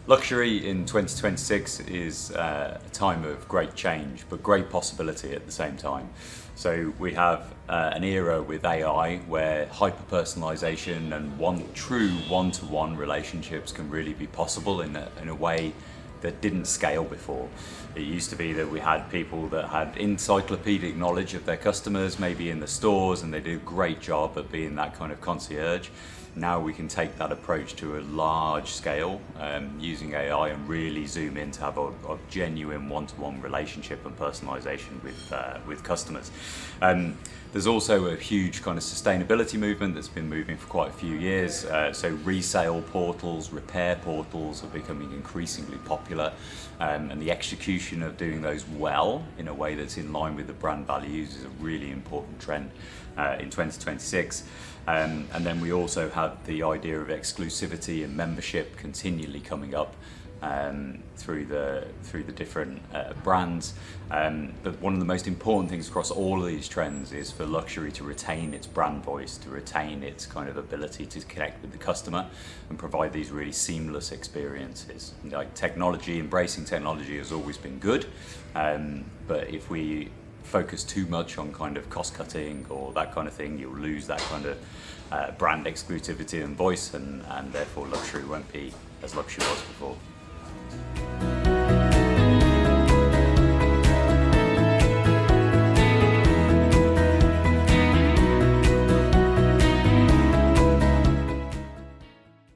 Luxury in 2026 is a time of great change, but great possibility at the same time. So we have an era with AI where hyper-personalization and true one-to-one relationships can really be possible in a way that didn't scale before. It used to be that we had people that had encyclopedic knowledge of their customers, maybe in the stores, and they did a great job at being that kind of concierge. Now we can take that approach to a large scale using AI and really zoom in to have a genuine one-to-one relationship and personalization with customers. There's also a huge kind of sustainability movement that's been moving for quite a few years. So resale portals, repair portals are becoming increasingly popular, and the execution of doing those well in a way that's in line with the brand values is a really important trend in 2026. And then we also have the idea of exclusivity and membership continually coming up through the different brands. But one of the most important things across all of these trends is for luxury to retain its brand voice, to retain its kind of ability to connect with the customer and provide these really seamless experiences. Like technology, embracing technology has always been good, but if we focus too much on kind of cost cutting or that kind of thing, you'll lose that kind of brand exclusivity and voice, and therefore luxury won't be as luxury was before.